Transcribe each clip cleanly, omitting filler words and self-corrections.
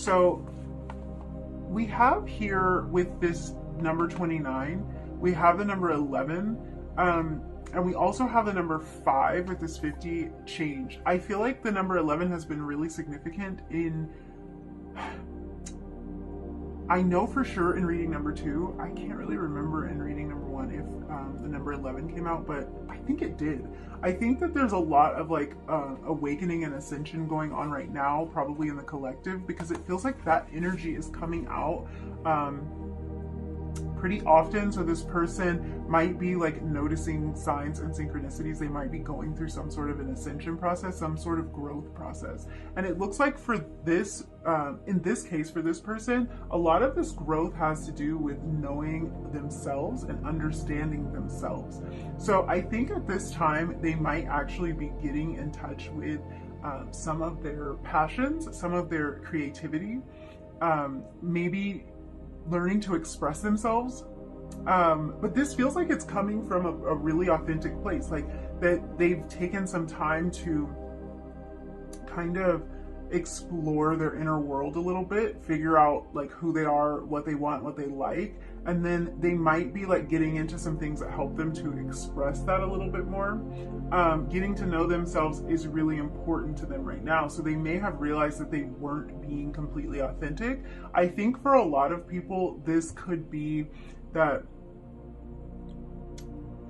So we have here with this number 29, we have the number 11, and we also have the number 5 with this 50 change. I feel like the number 11 has been really significant in, I know for sure in reading number 2, I can't really remember in reading number 1 if the number 11 came out, but I think it did. I think that there's a lot of like awakening and ascension going on right now, probably in the collective, because it feels like that energy is coming out pretty often. So this person might be like noticing signs and synchronicities. They might be going through some sort of an ascension process, some sort of growth process. And it looks like for this, in this case, for this person, a lot of this growth has to do with knowing themselves and understanding themselves. So I think at this time, they might actually be getting in touch with some of their passions, some of their creativity, maybe learning to express themselves. But this feels like it's coming from a really authentic place, like that they've taken some time to kind of explore their inner world a little bit, figure out like who they are, what they want, what they like, and then they might be like getting into some things that help them to express that a little bit more. Getting to know themselves is really important to them right now, so they may have realized that they weren't being completely authentic. I think for a lot of people, this could be that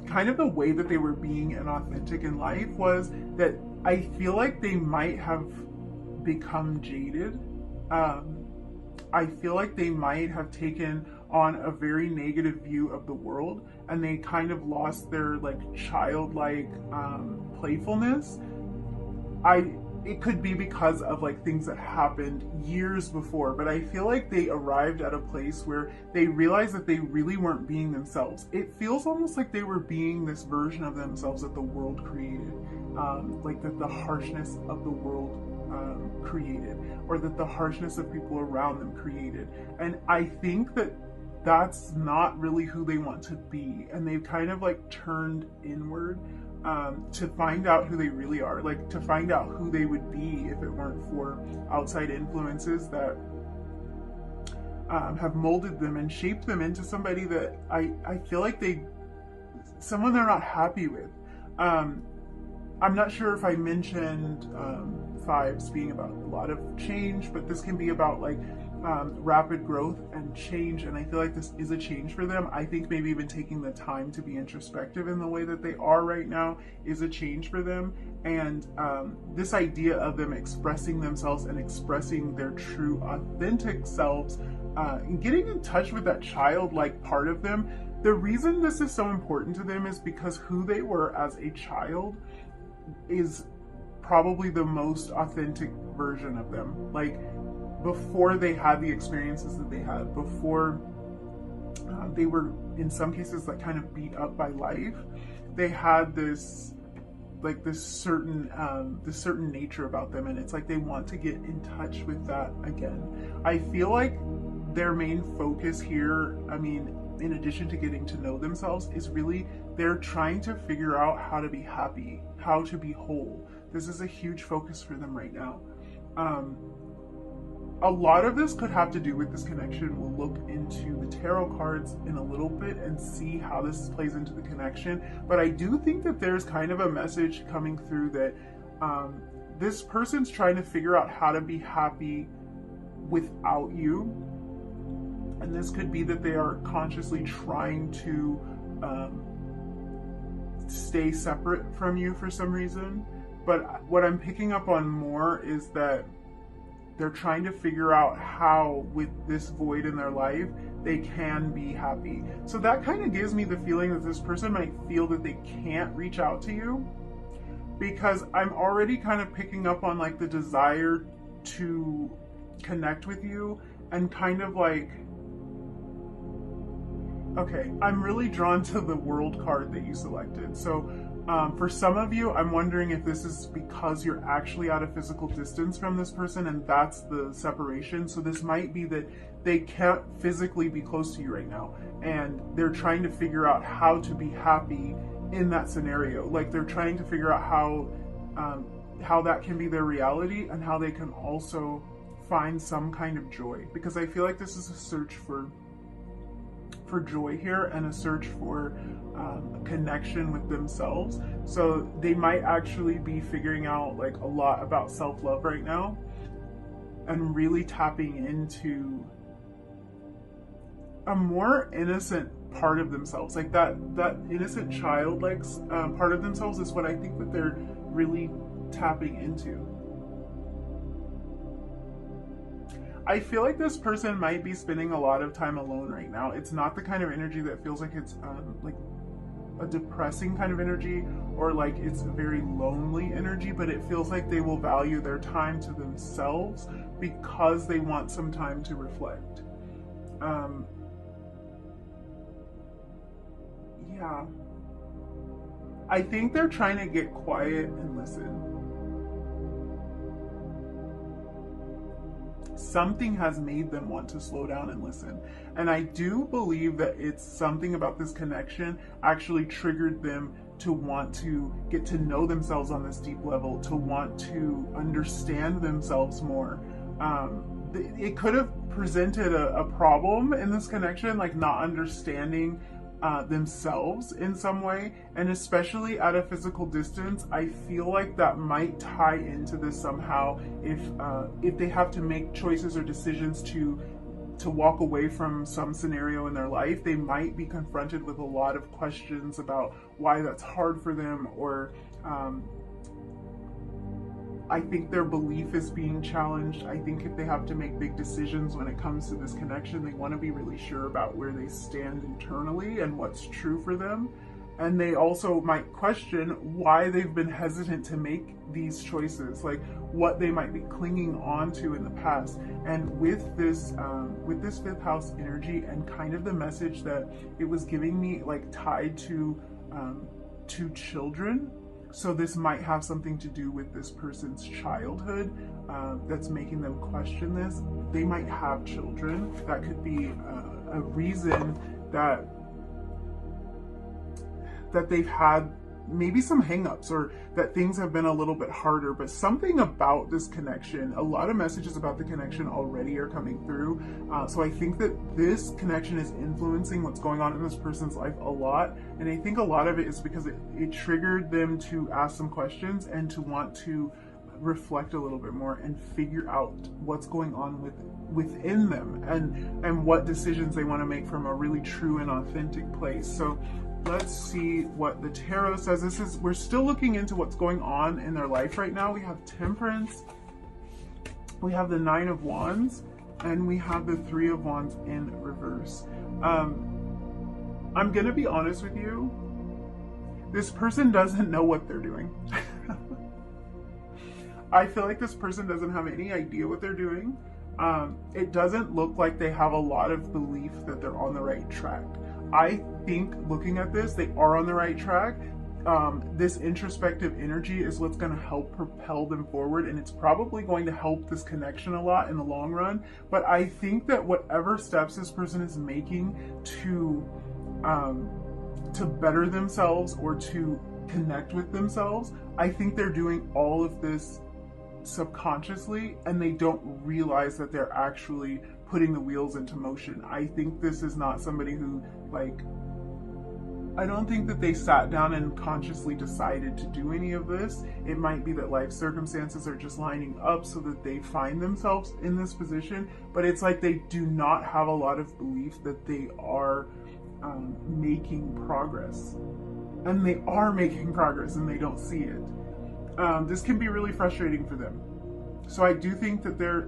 kind of the way that they were being inauthentic in life was that I feel like they might have become jaded. I feel like they might have taken on a very negative view of the world, and they kind of lost their like childlike playfulness. It could be because of like things that happened years before, but I feel like they arrived at a place where they realized that they really weren't being themselves. It feels almost like they were being this version of themselves that the world created, like that the harshness of the world created, or that the harshness of people around them created. And I think that that's not really who they want to be, and they've kind of like turned inward to find out who they really are, like to find out who they would be if it weren't for outside influences that have molded them and shaped them into somebody that I feel like someone they're not happy with. I'm not sure if I mentioned fives being about a lot of change, but this can be about like rapid growth and change, and I feel like this is a change for them. I think maybe even taking the time to be introspective in the way that they are right now is a change for them. And this idea of them expressing themselves and expressing their true authentic selves, and getting in touch with that childlike part of them. The reason this is so important to them is because who they were as a child is probably the most authentic version of them. Like before they had the experiences that they had, before they were in some cases like kind of beat up by life, they had this certain nature about them, and it's like they want to get in touch with that again. I feel like their main focus here, I mean, in addition to getting to know themselves, is really they're trying to figure out how to be happy, how to be whole. This is a huge focus for them right now. A lot of this could have to do with this connection. We'll look into the tarot cards in a little bit and see how this plays into the connection. But I do think that there's kind of a message coming through that this person's trying to figure out how to be happy without you. And this could be that they are consciously trying to stay separate from you for some reason. But what I'm picking up on more is that they're trying to figure out how, with this void in their life, they can be happy. So that kind of gives me the feeling that this person might feel that they can't reach out to you, because I'm already kind of picking up on like the desire to connect with you, and kind of like, okay, I'm really drawn to the World card that you selected. So for some of you, I'm wondering if this is because you're actually at a physical distance from this person, and that's the separation. So this might be that they can't physically be close to you right now, and they're trying to figure out how to be happy in that scenario. Like they're trying to figure out how that can be their reality, and how they can also find some kind of joy, because I feel like this is a search for joy here, and a search for a connection with themselves. So they might actually be figuring out like a lot about self-love right now, and really tapping into a more innocent part of themselves. Like that innocent child like part of themselves is what I think that they're really tapping into. I feel like this person might be spending a lot of time alone right now. It's not the kind of energy that feels like it's like a depressing kind of energy, or like it's a very lonely energy, but it feels like they will value their time to themselves because they want some time to reflect. Yeah. I think they're trying to get quiet and listen. Something has made them want to slow down and listen. And I do believe that it's something about this connection actually triggered them to want to get to know themselves on this deep level, to want to understand themselves more. It could have presented a problem in this connection, like not understanding themselves in some way, and especially at a physical distance. I feel like that might tie into this somehow. If they have to make choices or decisions to walk away from some scenario in their life, they might be confronted with a lot of questions about why that's hard for them, or I think their belief is being challenged. I think if they have to make big decisions when it comes to this connection, they want to be really sure about where they stand internally and what's true for them. And they also might question why they've been hesitant to make these choices, like what they might be clinging on to in the past. And with this fifth house energy and kind of the message that it was giving me, like tied to children. So this might have something to do with this person's childhood that's making them question this. They might have children. That could be a reason that they've had maybe some hangups, or that things have been a little bit harder, but something about this connection, a lot of messages about the connection already are coming through. So I think that this connection is influencing what's going on in this person's life a lot. And I think a lot of it is because it triggered them to ask some questions and to want to reflect a little bit more and figure out what's going on within them, and what decisions they want to make from a really true and authentic place. So let's see what the tarot says. We're still looking into what's going on in their life right now. We have Temperance, we have the Nine of Wands, and we have the Three of Wands in reverse. I'm gonna be honest with you. This person doesn't know what they're doing. I feel like this person doesn't have any idea what they're doing. It doesn't look like they have a lot of belief that they're on the right track. I think looking at this, they are on the right track. This introspective energy is what's going to help propel them forward, and it's probably going to help this connection a lot in the long run. But I think that whatever steps this person is making to better themselves or to connect with themselves, I think they're doing all of this subconsciously, and they don't realize that they're actually putting the wheels into motion. I think this is not somebody who, like, I don't think that they sat down and consciously decided to do any of this. It might be that life circumstances are just lining up so that they find themselves in this position, but it's like they do not have a lot of belief that they are making progress. And they are making progress and they don't see it. This can be really frustrating for them. So I do think that they're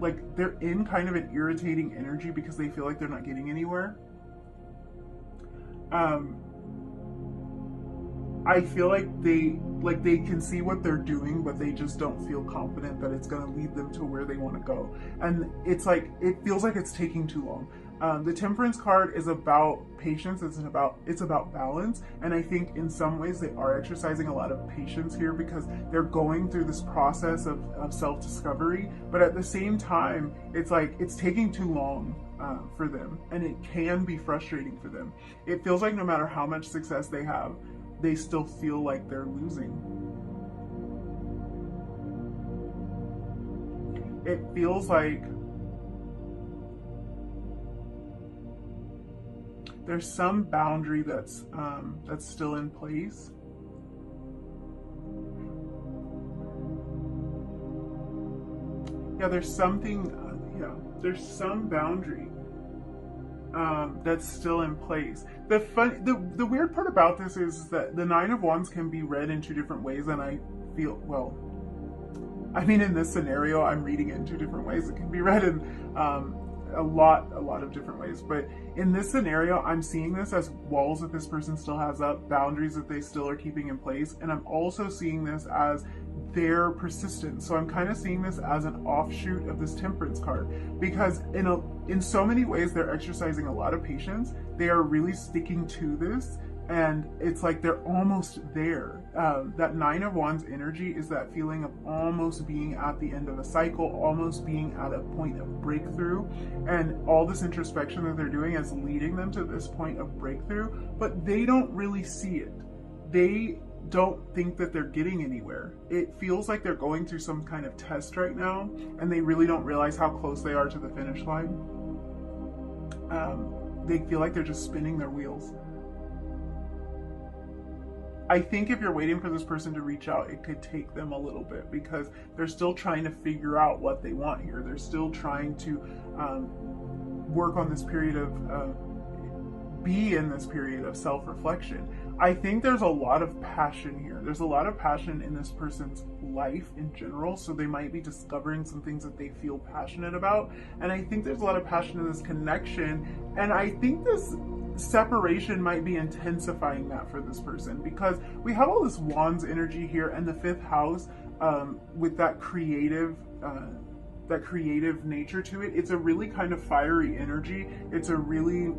in kind of an irritating energy because they feel like they're not getting anywhere. I feel like they can see what they're doing, but they just don't feel confident that it's going to lead them to where they want to go. And it's like, it feels like it's taking too long. The Temperance card is about patience. It's about balance. And I think in some ways they are exercising a lot of patience here because they're going through this process of self-discovery. But at the same time, it's like it's taking too long for them. And it can be frustrating for them. It feels like no matter how much success they have, they still feel like they're losing. It feels like There's some boundary that's still in place. Yeah, there's something, there's some boundary that's still in place. The weird part about this is that the Nine of Wands can be read in two different ways, and I feel, well, I mean, in this scenario, I'm reading it in two different ways. It can be read in a lot of different ways. But in this scenario, I'm seeing this as walls that this person still has up, boundaries that they still are keeping in place. And I'm also seeing this as their persistence. So I'm kind of seeing this as an offshoot of this Temperance card, because in so many ways, they're exercising a lot of patience. They are really sticking to this. And it's like they're almost there. That Nine of Wands energy is that feeling of almost being at the end of a cycle, almost being at a point of breakthrough. And all this introspection that they're doing is leading them to this point of breakthrough, but they don't really see it. They don't think that they're getting anywhere. It feels like they're going through some kind of test right now, and they really don't realize how close they are to the finish line. They feel like they're just spinning their wheels. I think if you're waiting for this person to reach out, it could take them a little bit, because they're still trying to figure out what they want here. They're still trying to work on this period of, be in this period of self-reflection. I think there's a lot of passion here. There's a lot of passion in this person's life in general, so they might be discovering some things that they feel passionate about. And I think there's a lot of passion in this connection, and I think this separation might be intensifying that for this person, because we have all this Wands energy here, and the fifth house with that creative nature to it. It's a really kind of fiery energy. It's a really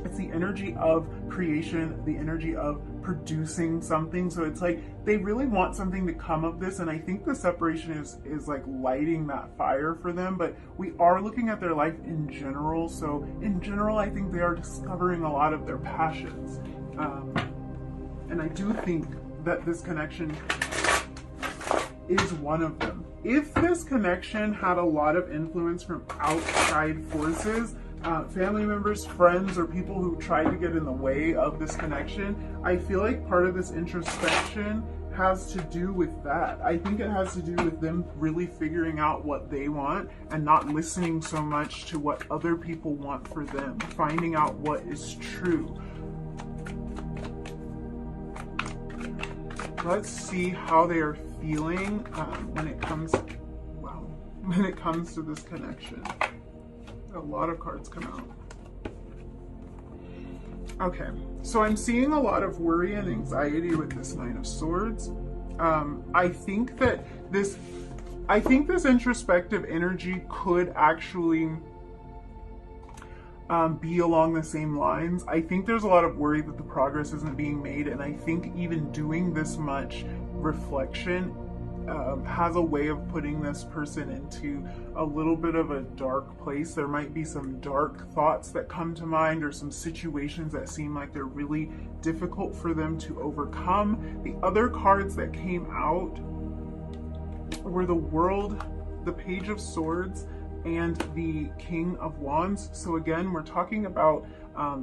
it's the energy of creation, the energy of producing something. So it's like they really want something to come of this, and I think the separation is like lighting that fire for them. But we are looking at their life in general. So in general, I think they are discovering a lot of their passions, and I do think that this connection is one of them. If this connection had a lot of influence from outside forces, family members, friends, or people who try to get in the way of this connection, I feel like part of this introspection has to do with that. I think it has to do with them really figuring out what they want and not listening so much to what other people want for them, finding out what is true. Let's see how they are feeling when it comes to this connection. A lot of cards come out. Okay, so I'm seeing a lot of worry and anxiety with this Nine of Swords. I think this introspective energy could actually be along the same lines. I think there's a lot of worry that the progress isn't being made, and I think even doing this much reflection has a way of putting this person into a little bit of a dark place. There might be some dark thoughts that come to mind, or some situations that seem like they're really difficult for them to overcome. The other cards that came out were the World, the Page of Swords, and the King of Wands. So again, we're talking about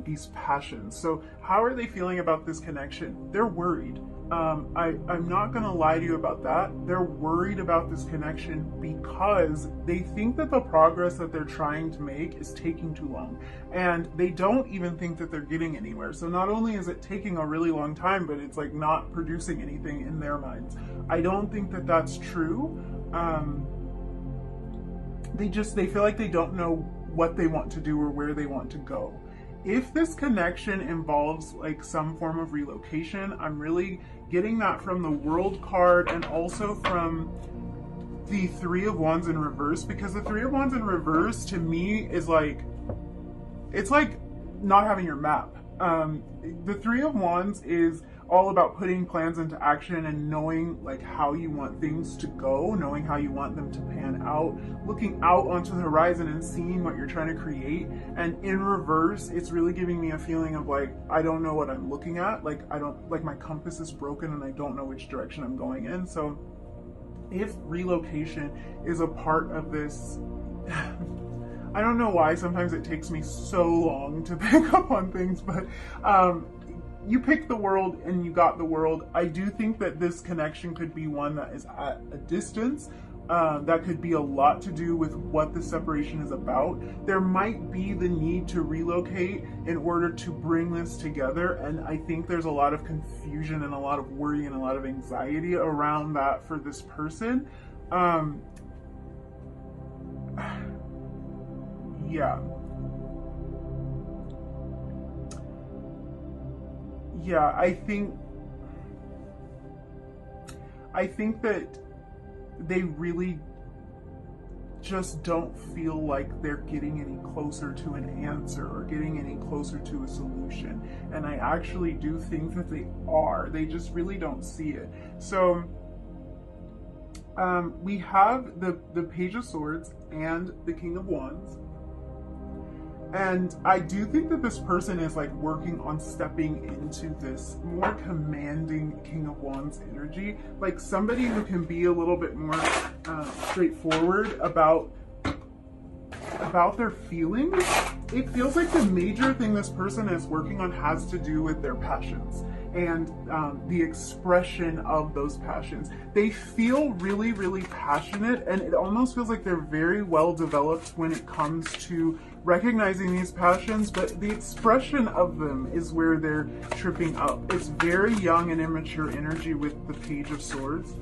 these passions. So how are they feeling about this connection? They're worried. I'm not going to lie to you about that. They're worried about this connection because they think that the progress that they're trying to make is taking too long. And they don't even think that they're getting anywhere. So not only is it taking a really long time, but it's like not producing anything in their minds. I don't think that that's true. They feel like they don't know what they want to do or where they want to go. If this connection involves like some form of relocation, I'm really getting that from the World card and also from the Three of Wands in reverse, because the Three of Wands in reverse to me is like, it's like not having your map. The Three of Wands is all about putting plans into action and knowing like how you want things to go, knowing how you want them to pan out, looking out onto the horizon and seeing what you're trying to create. And in reverse, it's really giving me a feeling of like, I don't know what I'm looking at. Like my compass is broken and I don't know which direction I'm going in. So if relocation is a part of this, I don't know why sometimes it takes me so long to pick up on things, but you picked the world and you got the world. I do think that this connection could be one that is at a distance. That could be a lot to do with what the separation is about. There might be the need to relocate in order to bring this together, and I think there's a lot of confusion and a lot of worry and a lot of anxiety around that for this person. Yeah, I think that they really just don't feel like they're getting any closer to an answer or getting any closer to a solution. And I actually do think that they are. They just really don't see it. So we have the Page of Swords and the King of Wands. And I do think that this person is like working on stepping into this more commanding King of Wands energy, like somebody who can be a little bit more straightforward about their feelings. It feels like the major thing this person is working on has to do with their passions and the expression of those passions. They feel really, really passionate, and it almost feels like they're very well developed when it comes to recognizing these passions, but the expression of them is where they're tripping up. It's very young and immature energy with the Page of Swords.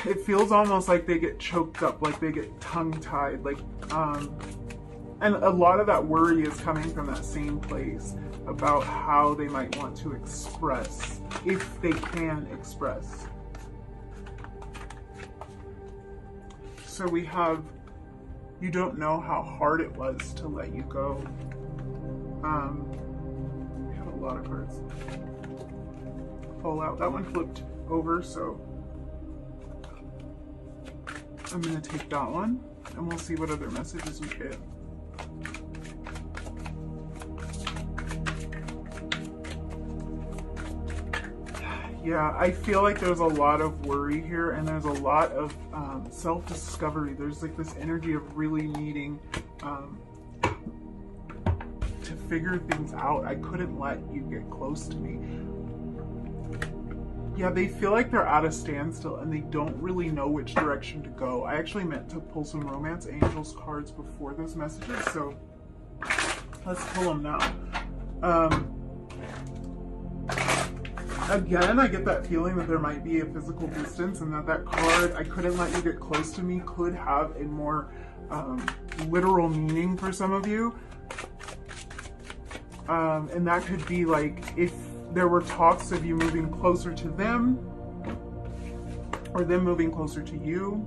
It feels almost like they get choked up, like they get tongue-tied, like, and a lot of that worry is coming from that same place about how they might want to express, if they can express. So we have, you don't know how hard it was to let you go. We have a lot of cards fall out. That one flipped over, so I'm going to take that one, and we'll see what other messages we get. Yeah, I feel like there's a lot of worry here, and there's a lot of self-discovery. There's like this energy of really needing to figure things out. I couldn't let you get close to me. Yeah, they feel like they're at a standstill and they don't really know which direction to go. I actually meant to pull some Romance Angels cards before those messages, so let's pull them now. Again, I get that feeling that there might be a physical distance, and that card, I couldn't let you get close to me, could have a more literal meaning for some of you. And that could be like if there were talks of you moving closer to them or them moving closer to you.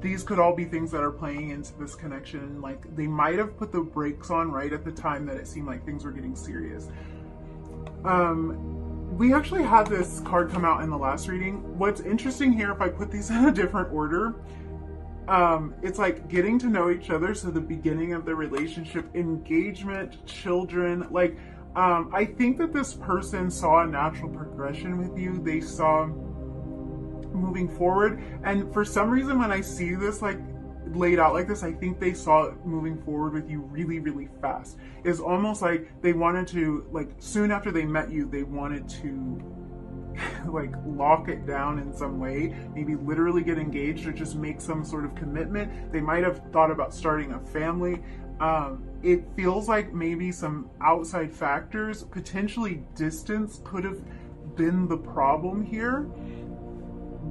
These could all be things that are playing into this connection. Like they might have put the brakes on right at the time that it seemed like things were getting serious. We actually had this card come out in the last reading. What's interesting here, if I put these in a different order, it's like getting to know each other. So the beginning of the relationship, engagement, children, like, I think that this person saw a natural progression with you. They saw moving forward. And for some reason, when I see this, like, laid out like this, I think they saw it moving forward with you really, really fast. It's almost like they wanted to, like, soon after they met you, they wanted to like lock it down in some way, maybe literally get engaged or just make some sort of commitment. They might have thought about starting a family. It feels like maybe some outside factors, potentially distance, could have been the problem here.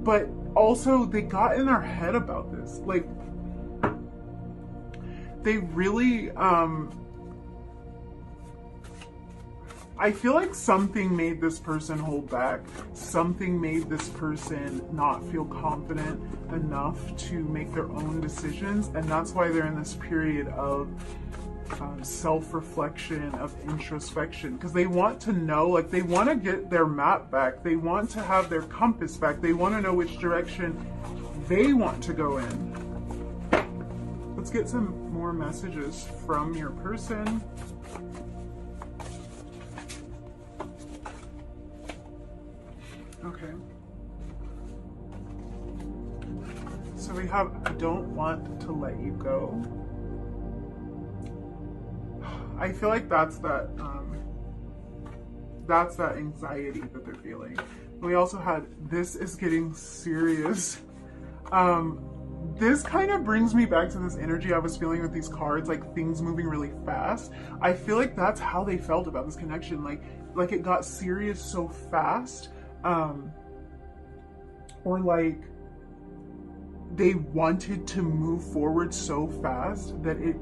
But also they got in their head about this. Like, they really, I feel like something made this person hold back. Something made this person not feel confident enough to make their own decisions. And that's why they're in this period of self-reflection, of introspection. Because they want to know, like, they want to get their map back. They want to have their compass back. They want to know which direction they want to go in. Let's get some more messages from your person. Okay. So we have, I don't want to let you go. I feel like that's that anxiety that they're feeling. We also had, this is getting serious. This kind of brings me back to this energy I was feeling with these cards, like things moving really fast. I feel like that's how they felt about this connection. Like it got serious so fast. Or like they wanted to move forward so fast that it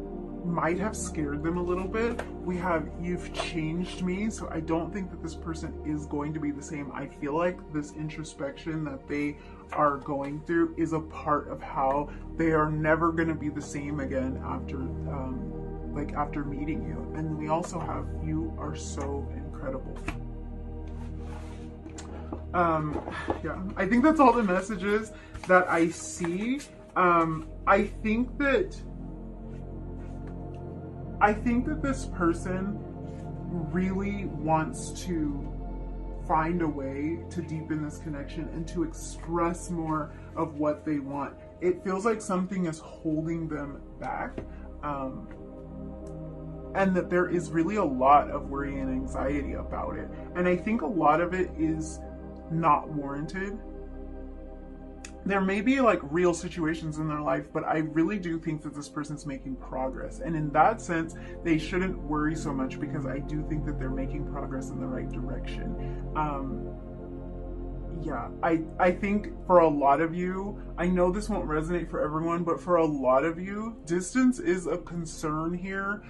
might have scared them a little bit. We have, you've changed me, so I don't think that this person is going to be the same. I feel like this introspection that they are going through is a part of how they are never going to be the same again after after meeting you. And we also have, you are so incredible. Yeah, I think that's all the messages that I see. I think that this person really wants to find a way to deepen this connection and to express more of what they want. It feels like something is holding them back, and that there is really a lot of worry and anxiety about it. And I think a lot of it is not warranted. There may be like real situations in their life, but I really do think that this person's making progress. And in that sense, they shouldn't worry so much, because I do think that they're making progress in the right direction. Yeah, I think for a lot of you, I know this won't resonate for everyone, but for a lot of you, distance is a concern here.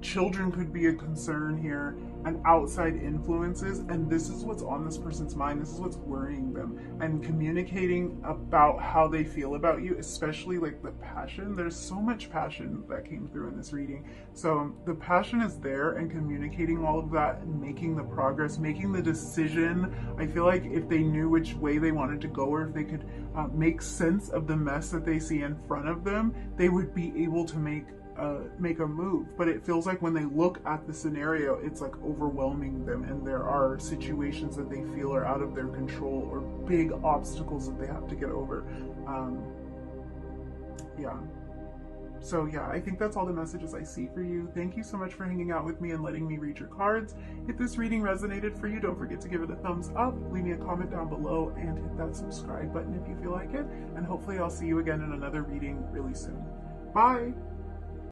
Children could be a concern here, and outside influences, and this is what's on this person's mind. This is what's worrying them, and communicating about how they feel about you, especially like the passion. There's so much passion that came through in this reading. So the passion is there, and communicating all of that and making the progress, making the decision. I feel like if they knew which way they wanted to go, or if they could make sense of the mess that they see in front of them, they would be able to make a move. But it feels like when they look at the scenario, it's like overwhelming them, and there are situations that they feel are out of their control, or big obstacles that they have to get over. Yeah. So yeah, I think that's all the messages I see for you. Thank you so much for hanging out with me and letting me read your cards. If this reading resonated for you, don't forget to give it a thumbs up, leave me a comment down below, and hit that subscribe button if you feel like it. And hopefully I'll see you again in another reading really soon. Bye!